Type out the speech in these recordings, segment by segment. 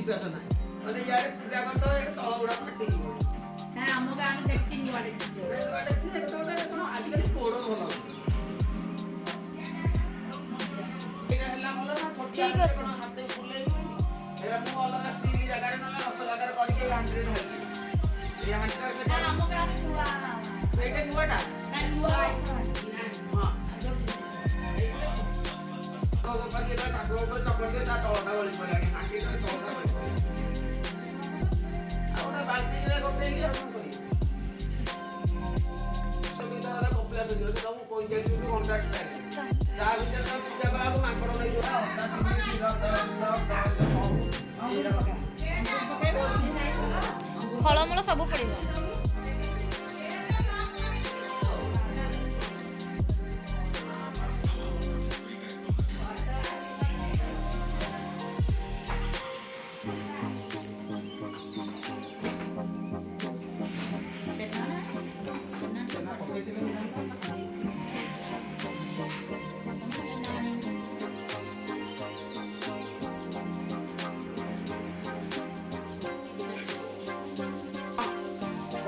विश्वास ना माने यार पूजा कर तो एक तळ उडा फाटी जीव हां हम गाने देखिन वाले वाटे थी गोटे कोन आज कल पोड़ भलो एरा हला भलो ना ठीक अछि। कोन हाथे फुले एरा मु अलग स्टील जगह रे ना रस जगह करके हांडे ढाली ये हांडे से हां हम गाने हुआ एटा नुवाटा ना हुआ हां तो करके ना ठाकुर ऊपर चपड़ के ता तळटा गଳି पड़ानी हांडी रे तळटा गଳି आउडा बाल्टी रे गोटे लिया हम करी सबिता रे कपला दियो से हम कोई जे तू कांट्रैक्ट करे जा भीतर में पूजा बाबू माकड़ नहीं जोड़ा होता फलमूल सब पड़ेगा।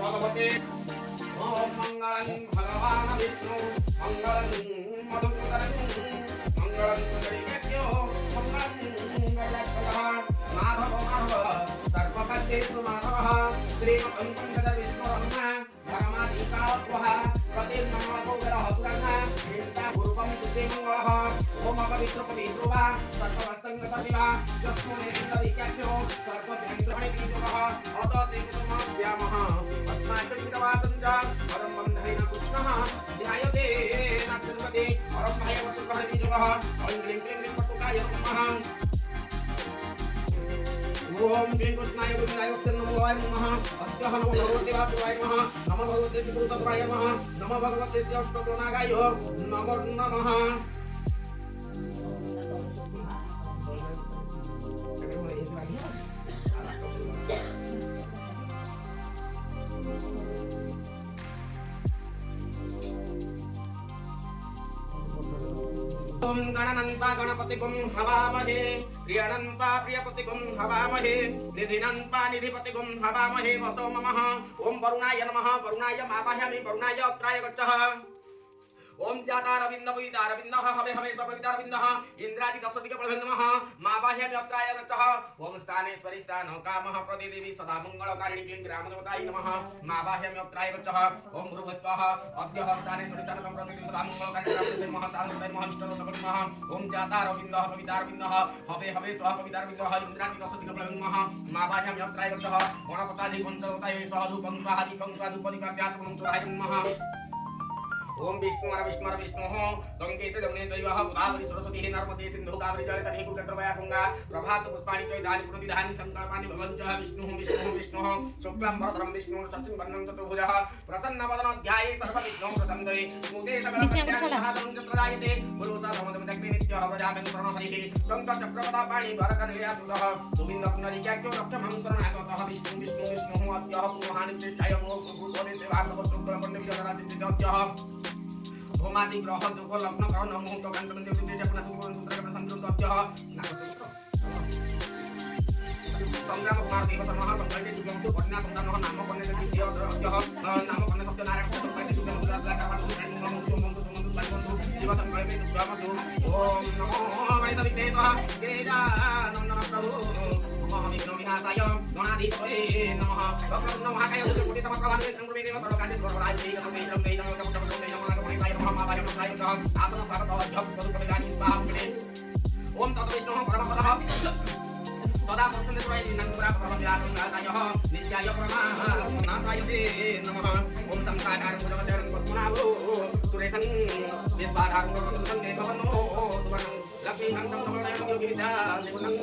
भगवते ओम मंगलं भगवान विष्णु मंगलं मधुसूदनं मंगलं गणेशो मंगलं गणपतः माधव माधव सर्वपद्येषु माधवः श्रीमन्तं विष्णुरमः भगवादिकावः प्रतिर्नमो गरहसुरः हिंसा पूर्वं तुते मंगलः ओम पवित्रपवित्रोवा सर्ववस्तंगतदिवा लक्ष्मणेन्द्रदिक्याख्यो सर्वभ्यङ्ग्रहणे बीजवः अत श्रीकृतमव्यामः अस्माकं परम बन्धनेन कृष्णः ध्यायते नास्तिर्वते परम भयवतुर्गः बीजवः ऐं क्लीं क्लीं पटुकाय नमः ओम क्लीं कृष्णाय गोविन्दाय नमोवाय नमः अद्यः नमो भगवते वासुदेवाय नमः नमो भगवते श्रीकृतपुराय नमः नमो भगवते श्री अष्टकोणागाय नमो नमः ओम गणनन्ता गणपतिगुं हवामहे प्रियनन्ता प्रियपतिगुं हवामहे निधिनन्ता निधिपतिगुं हवामहे वसो ममः ओम वरुणाय नमः वरुणाय मावाहयामि वरुणाय अत्राय गच्छः ओम जातारविंद पवितारविंदः हवे हवे पवितारविंदः इंद्रादि दशदिक्पलभे नमः मावाहयामि अत्राय गच्छः ओम स्थानेश्वरी स्थान कामः प्रदेदेवी सदा मंगलकारिणी क्लीं ग्रामदेवतायै नमः मावाहयामि अत्राय गच्छः ओम भूर्भुवः अद्यः स्थानेश्वरी स्थान प्रदेदेवी सदा मंगलकारिणी ग्रामदेवतायै नमः सारस्वती नमः इष्टदेवतायै नमः ओम जातारविंदः पवितारविंदः हवे हवे पवितारविंदः इंद्रादि दशदिक्पलभे नमः मावाहयामि अत्राय गच्छः गणपतादि पंचदेवतायै सह धूपं स्वाहादीपं स्वाधूपदीपाद्यात्मनं चोराय नमः ओम विष्णुवर विष्णुवर विष्णुः गंगे च जमुने चैव गोदावरी सरस्वती नर्मदे सिन्धु कावेरी जलेसरे कुरुक्षेत्रवया गंगा प्रभात पुष्पाणि च दानि पुनर्दिधानि संकल्पानि भवन्त्यः विष्णुः विष्णुः विष्णुः शुक्लाम्बरधरं विष्णुः शशिवर्णं चतुर्भुजः प्रसन्नवदनो ध्याये सर्वविघ्नों प्रशमयते मुखे सकलमङ्गलं चत्रजायते गुरुसा समदमिदग्नि नित्यः प्रजापतिं प्रणहरिः शङ्खचक्रगदापाणि वरकर्णयासुतः गोविन्दपुनरिक्याख्यो रक्षमं शरणागतः विष्णुः विष्णुः विष्णुः अद्यः पुनहानिश्चिष्टाय भूतोदे सेवार्णवशुक्लपर्णविजयराजित्यः भूमादि ग्रह जोग लग्न करण मुहूर्त कांतकंते विशेष अपना सूत्र का संकृत संग्राम कुमार देव शर्मा संकल्पे जुगम तो कन्या संतान नाम कन्या से द्वितीय नाम कन्या सत्यनारायण संकल्पे जुगम राजा का बंधु शिव संकल्पे जुगम ओम नमो गणेश विघ्नेश्वर गजानन प्रभु नमः विघ्न विनाशाय गणाधिपते नमः भगवान महाकाय कोटि समप्रभावे संकृते देव सर्वकार्य सर्वदाय आसन भारत ओम तत् विष्णुः परमपदः सदा प्रसन्नत्वाय नन्दपुरा परमविलासं नित्याय परमानाथायते नमः ओम संसाकारं भुजगचरं पद्मनाभो सुरेशं विश्वाधारं देववन्नो सुवर्णं लक्ष्मीकान्तं धवलयं योगिविद्यां निपुणं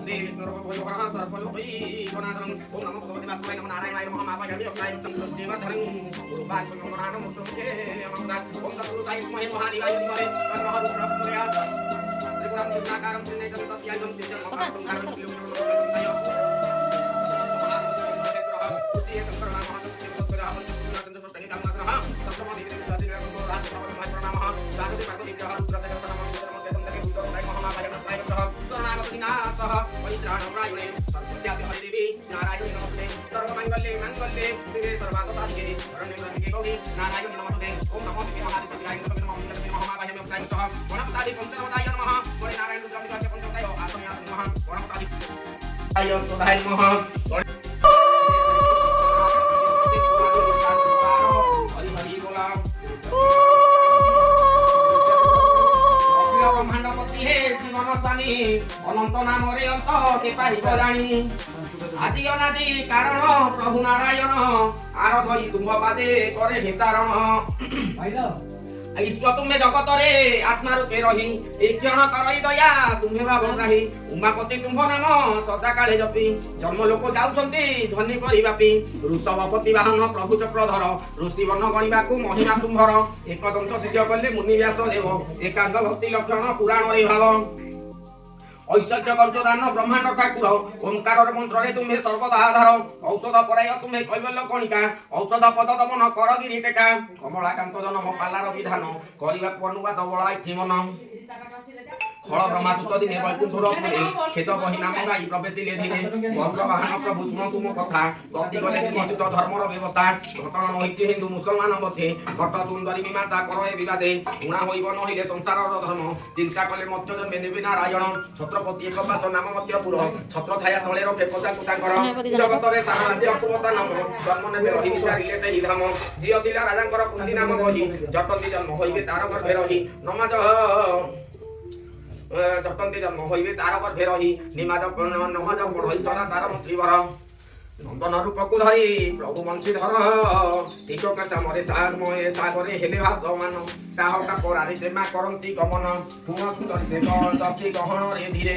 देवीश्वरभयोहरः सर्वलोकै गुणाधरं ओम नमो भगवते वासुदेवाय नमो नारायणाय नमः मावाहयामि अक्षाय संतुष्टिवर्धनं गुरुवान् गुणगुणानं मुक्तमुखे अमृतात् ओम तत्पुरुषाय विद्महे महादेवाय धीमहि तन्नः रुद्रः प्रचोदयात् त्रिपुरं चिन्ताकारं त्रिनेत्रं तत्याजं तेजं महासंकारं परित्राणं आय सुधाय मह हरि हरि बोला अखिल ब्रह्मांडपति हे जीवन स्वामी अनंत नाम रे अंत के पारिब जानी आदि अनादि कारण प्रभु नारायण आराधई तुम पादे करे हितारण ईश्वर तुम्हें जगत रे आत्मा रूपे रही एक क्षण करई दया तुम्हें भाव नाही उमापति तुम्भ नाम सदा काले जपी जन्म लोक जाउछंती धनी करी बापी ऋषभपति वाहन प्रभु चक्रधर ऋषि वन गणिबा को महिमा तुम्भर एकदंत सिद्ध कले मुनि व्यास देव एकांत भक्ति लक्षण पुराण रे भाव ऐश्वर्य कर्जदान ब्रह्मांड ठाकुर ओंकार मंत्र रे तुम्हें सर्वदा आधार औषध पराय तुम्हें कैवल्य कणिका औषध पद दमन करगिरी टेका कमलाकांत जन्म पालार विधान करवा अनुवाद बळाई जीवन फल ब्रह्मासुत दिने वैकुंठर फले खेत बही नाम गाई प्रवेशिले धीरे गरुड़ वाहन प्रभु शुण तुम कथा गति गले निश्चित धर्मर व्यवस्था घटन नहिछि हिंदू मुसलमान मध्य घट सुंदरी मीमांसा करए विवादे गुणा होइब नहिले संसारर धर्म चिंता कले मध्य जन्मे देवी नारायण छत्रपति एक पास नाम मध्यपुर छत्र छाया तले रखे पदाकु तांकर जगत रे सारा राज्य अपूर्वता नाम जन्म नेबे रहि विचारिले सेहि धाम जिय थिला राजांकर कुंदी नाम कहि जटती जन्म होइबे तार गर्भे रहि नमाज जटंती जन्म होइबे तार गर्भे रही निमाज नमाज पढ़ई सदा तार मंत्रीवर नंदन रूपकु धरी प्रभु वंशीधर टीचक सामरे सागमय सागरे हेले भासमान ताहका परारे सेमा करंती गमन पुन सुंदर से सखी गहन रे धीरे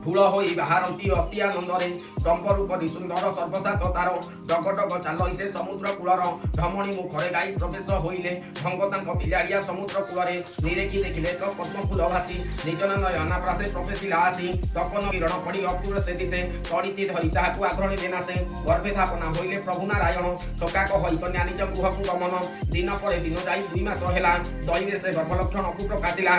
फूल होई बाहरती अति आनंदरे डंब रूप सुंदर सर्वसात तार डगडग चालई से समुद्र कूलर भ्रमणी मुखरे गाई प्रवेश होइले ढंग बिलाड़िया समुद्र कूलरे निरेखी देखिले तो पद्म फूल भासी निज नयना प्रासे प्रवेशिला आसी तपन किरण पड़ी अपूर से दिसे तड़ीती धरी ताहाकु आग्रणी देनासे गर्भे धापना होइले प्रभु नारायण सका कहि कन्या निज गृहकु गमन दिन पर दिन जाई 2 मास हेला दैवे से गर्भलक्षण अकु प्रकाशिला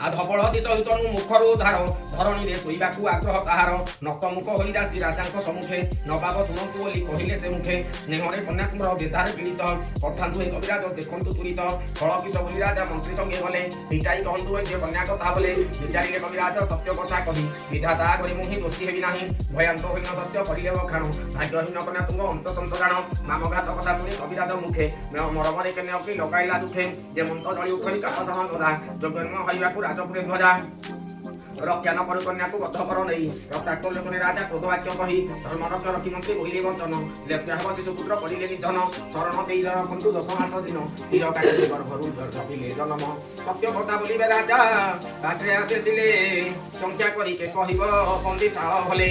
धबल दित हितनु मुखरु धार धरणी रे सोइबाकु आग्रह ताहार नकमुख होई राशि राजांक सम्मुखे नबाब सुनंतु बोली कहिले से मुखे नेहरे कन्याकुमार बेधार पीड़ित पठांतु हे कविराज देखंतु तुरित फल किस बोली राजा मंत्री संगे गले पिटाई कहंतु जे कन्या कथा बोले विचारिले कविराज सत्य कथा कहि विधाता गरि मुहि दोषी हेबि नाही भयांत होइन सत्य करिले बखाणु भाग्यहीन कन्या तुंग अंत संतगाण नामघात कथा सुनि कविराज मुखे मरमरे कन्या की लगाइला दुखे जे मंत्र जळी उठई कापसण गदा जगन्म हइबाकु राजपुरे ध्वजा रक्षा न करू कन्या को बद्ध कर नहीं रक्ताक्ष लोकने राजा क्रोध वाक्य कही धर्मरक्ष रखी मंत्री बोले वचन लेप्य हब शिशुपुत्र पड़िले निधन शरण दे रखु 10 मास दिन चिर काटि गर्भरू जपिले जन्म सत्य कथा बोलिबे राजा पाखरे आसीले संख्या करी के कहिब बंदी शाल भले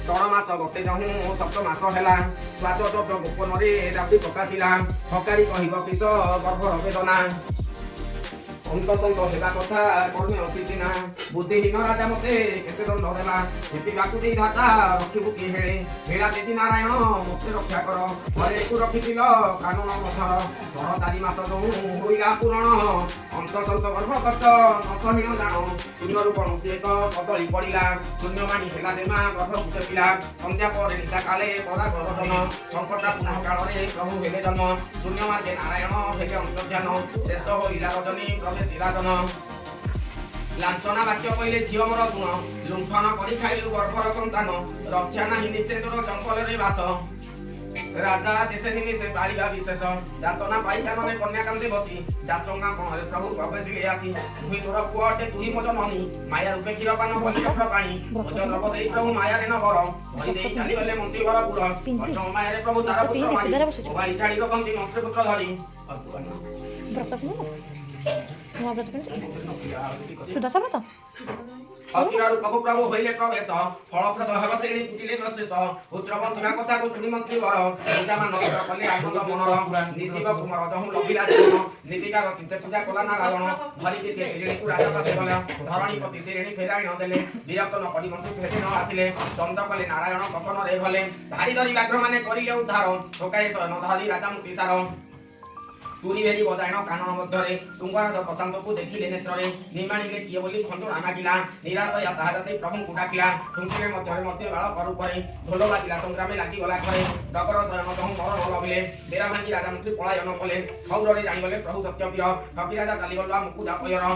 3 मास गते जहु 7 मास हेला स्वाद द्रव्य गोपन रे राशि प्रकाशिला हकारी कहिब किस गर्भर वेदना अंतसंत हेबा कथा कर्मे असिसिना बुद्धिहीन राजा मते केते दंड देला हेति बाकु देई धाता रखिबु की हेळे हेला देती नारायण मते रक्षा कर घरे को रखितिल कानून मथर 4 मास जहु होइला पूरण अंतसंत गर्भ कष्ट नसहीन जानो शून्य रूपण से एक कदली पड़िला शून्यवाणी हेला देमा गर्भ कुचपिला संध्या पर निशा काले परा गर्भधन संकटा पुनः काल रे प्रभु हेले जन्म शून्य मार्गे नारायण हेले अंतर्ध्यान शेष होइला रजनी सिरादन लांछना वाक्य कहले झील मोर गुण लुंठन कर खाइलु गर्भर संतान रक्षा नाही निश्चेतन जंगल रे बास राजा देशे निमित्ते बालिका विशेष जातना पाई कानने कन्या कांदे बसी जातंगा कोहरे प्रभु प्रवेशिले आसी तुही तोर पुअटे तुही मज मनी माया रूपे क्षीरपान बलि चक्र पाणी मज द्रव देई प्रभु माया रे न बर भई देई चाली गले मंत्री वर पुर वचन माया रे प्रभु तार पुत्र मारी मोबाइल छाड़ी रखंती मंत्री पुत्र धरी सुधा समत अतिरारु प्रभु प्रभु होइले प्रवेश फलप्रद हेब श्रेणी कुटिले प्रशेष पुत्रवंशिमा कथा को सुनि मंत्री वर पूजा मान कले आनंद मनर नीतिक कुमार जहु लभिला जीवन नीतिकार चिंते पूजा कला नारायण धरि के श्रेणी को राजा पासे गला धरणीपति श्रेणी फेराई न देले विरक्त न करी मंत्री भेटे न आसिले दंड कले नारायण कपन रे भले धारी धरि व्याघ्र माने करिले उद्धार ठोकाए न धरि राजा मुक्ति सार तुरी बेली बजायन कानन मध्यरे तुंगराज प्रशांत को देखिले नेत्ररे निमाणिले किए बोली खंडो नामागिला निराश या ताहाते प्रभु को डाकिला तुंगरे मध्यरे मध्य बाळ करू करे ढोल बाजिला संग्रामे लागि गला करे डगर शयन जहु मरण लभिले बेरा भांगी राजा मंत्री पलायन कले खौररे जानि गले प्रभु सत्य वीर कपि राजा चाली गला मुकु दापयर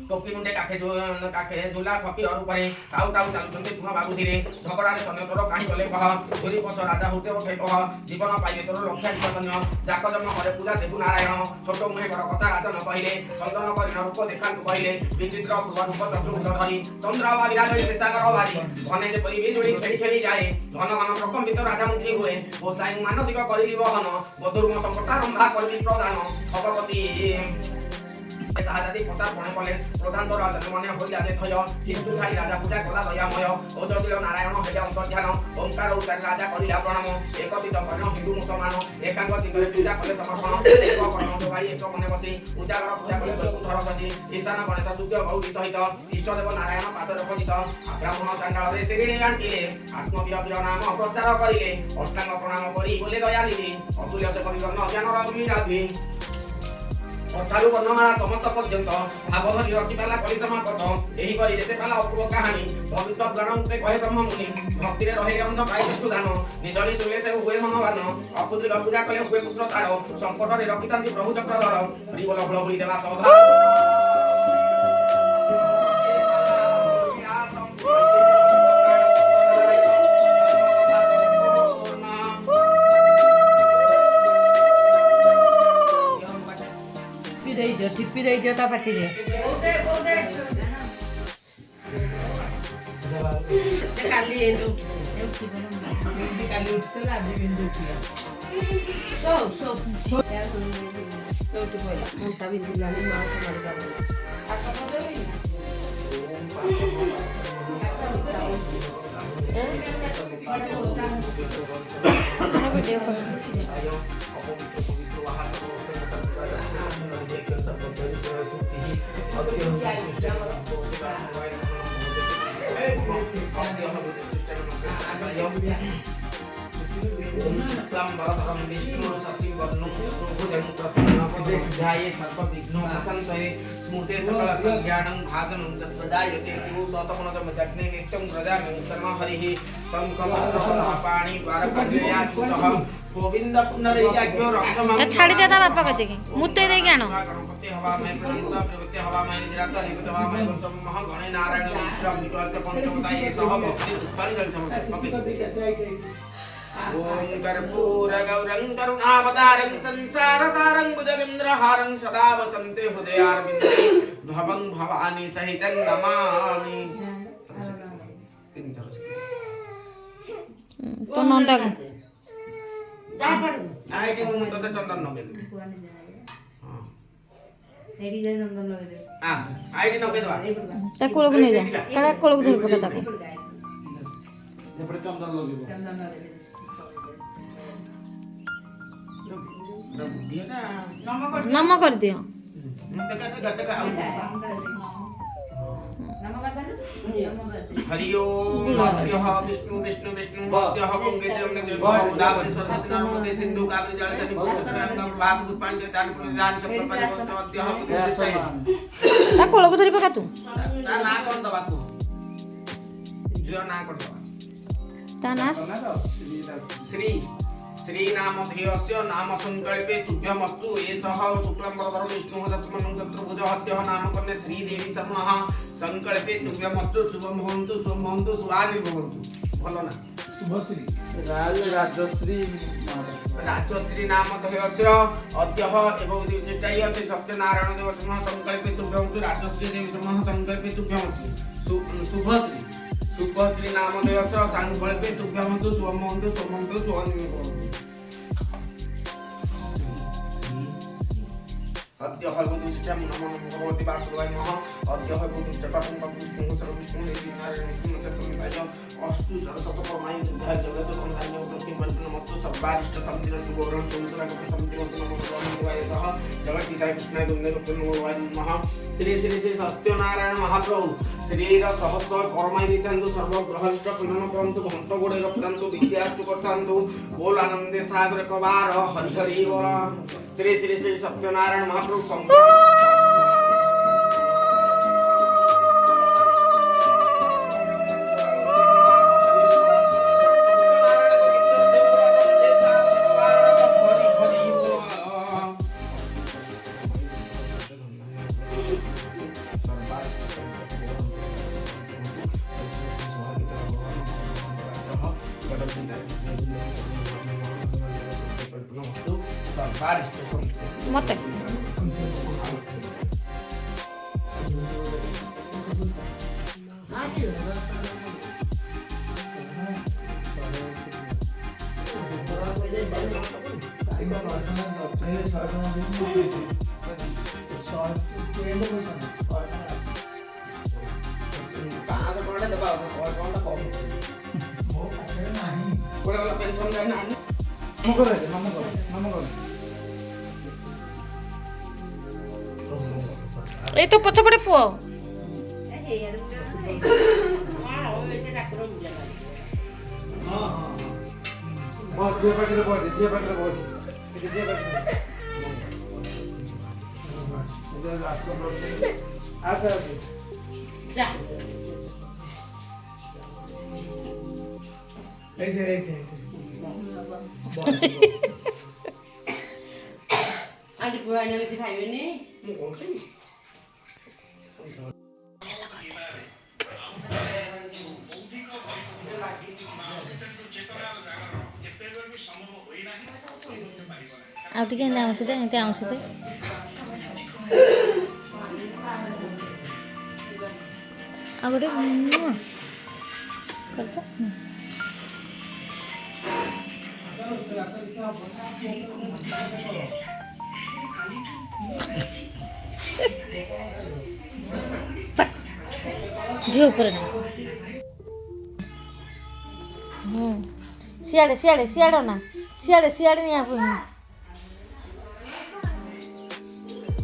टोपी मुंडे काखे झुला फकी और ऊपर टाउ टाउ चालुचंती तुम बाबू धीरे झगड़ा रे सने तोर काही गले कह चोरी पछ राजा होते होते कह जीवन पाइले तोर लक्षाधिक धन्य जाक जन्म करे पूजा देबु नारायण छोट मुहे कर कथा राजा न कहिले चंदन करी रूप देखांतु कहिले विचित्र रूप चतुर्भुज धरी चंद्र विराज होई सागर बारी घने जे परि बिजुली खेली खेली जाए घन घन प्रकम्पित राजा मंत्री हुए गोसाई मानसिक करिली बहन बधुर्म संकटारंभा करिली प्रदान भगवती साहाजाती पता पणे पले प्रधान तो राजा मने होइला जे थय हिंदू थाई राजा पूजा कला दयामय ओजदिल नारायण हेले अंतर्ध्यान ओंकार उच्चार राजा करिला प्रणाम एकत्रित कर्ण हिंदू मुसलमान एकांग चित्तरे पूजा कले समर्पण एक कर्ण जोगाई एक मने बसी उजागर पूजा कले वैकुंठर सजी ईशान गणेश दुर्ग गौरी सहित इष्टदेव नारायण पादर रखित ब्राह्मण चांडाल रे श्रेणी गांटिले आत्मवीर नाम प्रचार करिले अष्टांग प्रणाम करी बोले दया निधि अतुल्य से कविगण ज्ञान रविराधि अठारु वर्णमाला तमत पर्यंत भागवत रचिपाला कली समापत एही करी जेते पाला अपूर्व कहानी भविष्य पुराण उते कहे ब्रह्म मुनि भक्ति रे रहे अंध पाई सुदान निजली तुले से हुए मनवान अपुत्री पूजा कले हुए पुत्र तार संकट रे रखितांती प्रभु चक्रधर हरि बोल बोल होई देवा सौभा टिप्पी दे दियो ता पाटी दे काली ए जो काली उठतला आज बिंदु किया सो तो तो बोला मोटा बिंदु लाली मां को मार कर आता देई ना वीडियो स्मृते सकल कल्याणं भाजनं च प्रदायते शिवसतमनोजमजग्ने नित्यं प्रजामि शर्मा हरिः शङ्खचक्रपाणि द्वारपाणियाच्युतः गोविंद पुनरैयाज्ञो रक्तमं छाड़ी दे ता बापा कते की मुते दे ज्ञान गणपति हवा में प्रयुक्त प्रवृत्ति हवा में निराता लिखित हवा में वंशम महा गणे नारायण रुद्रम विद्वांस पंचमताये सह भक्ति उत्पन्न समर्पति ओम कर्पूर गौरं करुणावतारं संसारसारं भुजगेन्द्रहारं सदा वसन्ते हृदयारविन्दे भवं भवानी सहितं नमामि तो नंदा जा पड़ आईटी मु तते चंदन नगे हां एडी जे नंदन लगे दे हां आईटी नगे दवा ता कोळ को नहीं जा कड़ा कोळ को धर पका ताको एपटे चंदन लगे चंदन लगे नम कर दियो हरि ओम भक्त्यः विष्णु विष्णु विष्णु भक्त्यः गंगे जमुने जय गोदावरी सरस्वती नर्मदे सिंधु कावेरी जलचरि भूतत्रयं भाग पुष्पांजलि दान प्रदान सब परिवत्तयः विशिष्टः ता कोळ को धरि पका तू ना ना कोन दबा तू जो ना कोन दबा ता नास श्री श्री नाम ध्यस्य नाम संकल्पे तुभ्यमस्तु एषः शुक्लंबरधर विष्णुः चतुर्मनं चतुर्भुज हत्यः नाम कन्या श्री देवी शर्मः संकल्पे तुभ्यमस्तु शुभं भवन्तु सुहानि भवन्तु भलो ना शुभश्री राजश्री नाम ध्यस्य अद्यः एवं विशिष्टाय अछि सत्यनारायण देव शर्मः संकल्पे तुभ्यमस्तु राजश्री देवी शर्मः संकल्पे तुभ्यमस्तु शुभश्री नाम ध्यस्य संकल्पे तुभ्यमस्तु शुभं भवन्तु सुहानि भवन्तु अद्य हवदुष्टं नमो भगवते वासुदेवाय नमः अद्य हवदुष्टं विष्णु सर्वविष्णु नारायण संताय अस्तु सरस्वतपरमाय बुद्धाय जगत बन्धाय प्रतिमन्त्र नमः सर्वारिष्ट समितिरस्तु गौरव चन्द्रगत समितिरस्तु नमो भगवते सह जगत्पिताय कृष्णाय गंगे नमः श्री श्री श्री सत्यनारायण महाप्रभु श्रीर सहस्र परमाय दितान्तु सर्वग्रहश्च पुनः परन्तु भक्त गोड़े रक्तान्तु विद्यास्तु करतान्तु बोल आनंदे सागर कबार हरि हरि बोल श्री श्री श्री सत्यनारायण महाप्रभु बारिश तो सुनते मत कहाँ से पढ़े दबा और कौन सा कौन पूरे वाला पेंशन का ना এই তো পছপড়ে পুଅ যা আন্টি পুরো আইনা বেশি খাইবেনি ଆଉ ଟିକେ ଏମିତି ଆଉଁସି ଦେ ଏମିତି ଆଉଁସି ଦେ ଆଉ ଗୋଟେ କରିଦେ ଝିଅ ଉପରେ ନା ସିଆଡ଼େ ସିଆଡ଼େ ସିଆଡ଼େ ନା ସିଆଡ଼େ ସିଆଡ଼େ ନିଆ ପୁଣି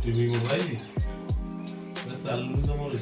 टीवी मोबाइल चालू तो मोर